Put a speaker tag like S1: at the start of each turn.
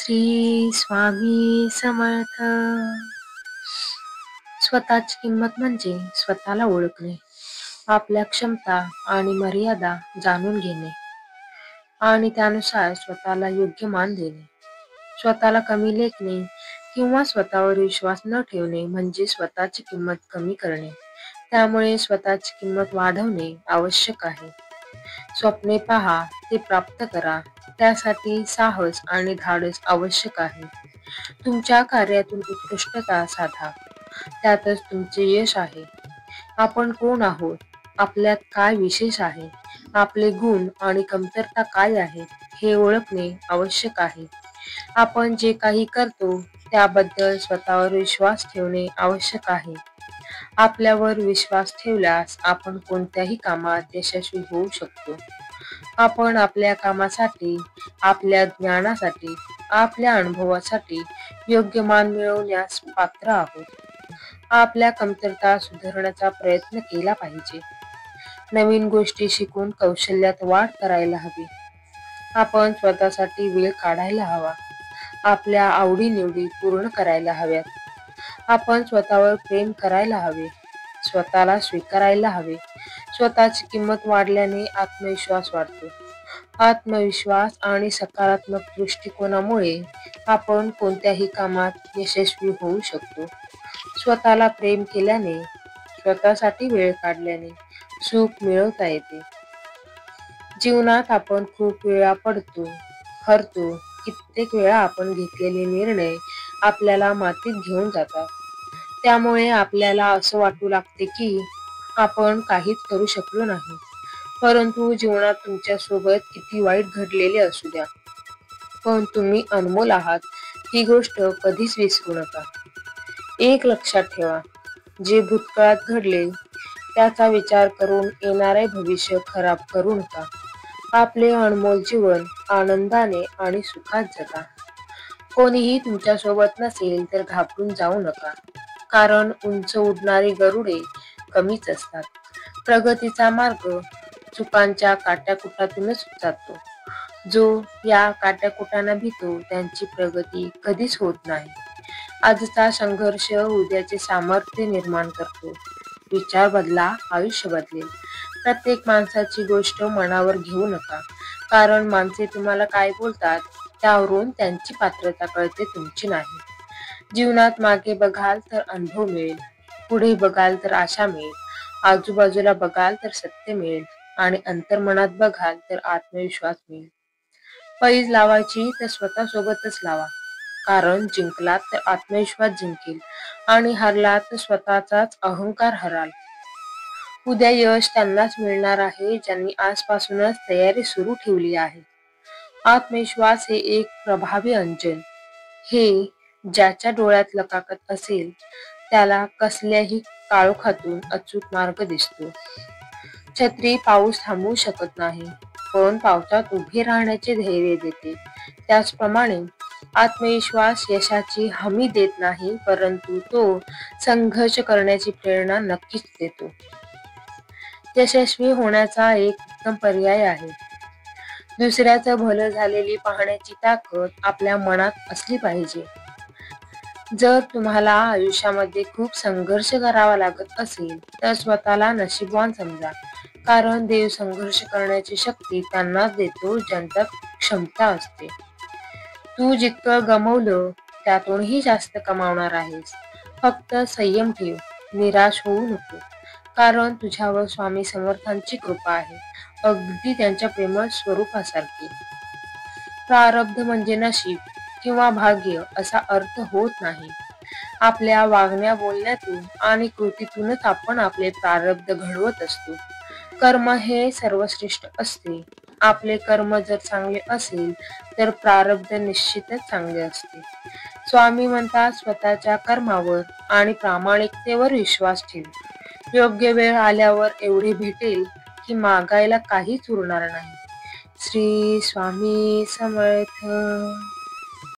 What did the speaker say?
S1: श्री स्वामी समर्थ. स्वतःची किंमत म्हणजे स्वतःला ओळखणे, आपल्या क्षमता आणि मर्यादा जाणून घेणे आणि त्यानुसार स्वतःला योग्य मान देणे. स्वतःला कमी लेखणे किंवा स्वतःवर विश्वास न ठेवणे म्हणजे स्वतःची किंमत कमी करणे. त्यामुळे स्वतःची किंमत वाढवणे आवश्यक आहे. स्वप्ने पहा, ते प्राप्त करा. त्यासाठी साहस आणि धाडस आवश्यक आहे. तुमच्या कार्यातून उत्कृष्टता साधा, त्यातच तुमचे यश आहे. आपण कोण आहोत, आपल्यात काय विशेष आहे, आपले गुण आणि कमतरता काय आहेत हे ओळखणे आवश्यक आहे. आपण जे काही करतो त्याबद्दल स्वतःवर विश्वास ठेवणे आवश्यक आहे. आपल्यावर विश्वास ठेवल्यास आपण कोणत्याही कामात यशस्वी होऊ शकतो. आपण आपल्या कामासाठी, आपल्या ज्ञानासाठी, आपल्या अनुभवासाठी योग्य मान मिळवण्यास पात्र आहोत. आपल्या कमतरता सुधारण्याचा प्रयत्न केला पाहिजे. नवीन गोष्टी शिकून कौशल्यात वाढ करायला हवी. आपण स्वतःसाठी वेळ काढायला हवा. आपल्या आवडीनिवडी पूर्ण करायला हव्यात. आपण स्वतःवर प्रेम करायला हवे. स्वतःला स्वीकारायला हवे. स्वतःची किंमत वाढल्याने आत्मविश्वास वाढतो. आत्मविश्वास आणि सकारात्मक दृष्टिकोनामुळे आपण कोणत्याही कामात यशस्वी होऊ शकतो. स्वतःला प्रेम केल्याने, स्वतःसाठी वेळ काढल्याने सुख मिळवता येते. जीवनात आपण खूप वेळा पडतो, हरतो. कित्येक वेळा आपण घेतलेले निर्णय आपल्याला मातीत घेऊन जातात. त्यामुळे आपल्याला असं वाटू लागते की आपण काहीच करू शकलो नाही. परंतु जीवनात तुमच्या सोबत किती वाईट घडलेले असू द्या, पण तुम्ही अनमोल आहात ही गोष्ट कधीच विसरू नका. एक लक्षात ठेवा, जे भूतकाळात घडले त्याचा विचार करून येणारे भविष्य खराब करू नका. आपले अनमोल जीवन आनंदाने आणि सुखात जगा. कोणीही तुमच्या सोबत नसेल तर घाबरून जाऊ नका, कारण उंच उडणारी गरुडे कमीच असतात. प्रगतीचा मार्ग चुकांच्या काट्याकुटातूनच जातो. जो या काट्याकुटांना भीतो त्यांची प्रगती कधीच होत नाही. आजचा संघर्ष उद्याचे सामर्थ्य निर्माण करतो. विचार बदला, आयुष्य बदलेल. प्रत्येक माणसाची गोष्ट मनावर घेऊ नका, कारण माणसे तुम्हाला काय बोलतात त्यावरून त्यांची पात्रता कळते, तुमची नाही. जीवनात मागे बघाल तर अनुभव मिळेल, पुढे बघाल तर आशा मिळेल, आजूबाजूला बघाल तर सत्य मिळेल आणि अंतर्मनात बघाल तर आत्मविश्वास मिळेल. पैज लावायची तर स्वतःसोबतच लावा, कारण जिंकलात तर आत्मविश्वास जिंकेल आणि हरलात तर स्वतःचाच अहंकार हराल. उद्या यश त्यांनाच मिळणार आहे ज्यांनी आजपासूनच तयारी सुरू ठेवली आहे. आत्मविश्वास हे एक प्रभावी अंजन. हे ज्याच्या डोळ्यात लकाकत असेल त्याला कसल्याही काळोखातून अचूक मार्ग दिसतो. छत्री पाऊस थांबवू शकत नाही, पण पावसात उभे राहण्याचे धैर्य देते. त्याचप्रमाणे आत्मविश्वास यशाची हमी देत नाही, परंतु तो संघर्ष करण्याची प्रेरणा नक्कीच देतो. यशस्वी होण्याचा एक उत्तम पर्याय आहे. दुसऱ्याचं भलं झालेली पाहण्याची ताकद आपल्या मनात असली पाहिजे. जर तुम्हाला आयुष्यामध्ये खूप संघर्ष करावा लागत असेल तर स्वतःला नशीबवान समजा, कारण देव संघर्ष करण्याची शक्ती त्यांनाच देतो ज्यांच्यात क्षमता असते. तू जितकं गमवलं त्यातूनही जास्त कमावणार आहेस. फक्त संयम ठेव, निराश होऊ नको, कारण तुझ्यावर स्वामी समर्थांची कृपा आहे, अगदी त्यांच्या प्रेमळ स्वरूपासारखी. प्रारब्ध म्हणजे नशीब किंवा भाग्य असा अर्थ होत नाही. आपल्या वागण्या बोलण्यातून आणि कृतीतूनच आपण आपले प्रारब्ध घडवत असतो. कर्म हे सर्वश्रेष्ठ असते. आपले कर्म जर चांगले असेल तर प्रारब्ध निश्चितच चांगले असते. स्वामी म्हणतात, स्वतःच्या कर्मावर आणि प्रामाणिकतेवर विश्वास ठेव. योग्य वेळ आल्यावर एवढे भेटेल की मागायला काहीच उरणार नाही. श्री स्वामी समर्थ.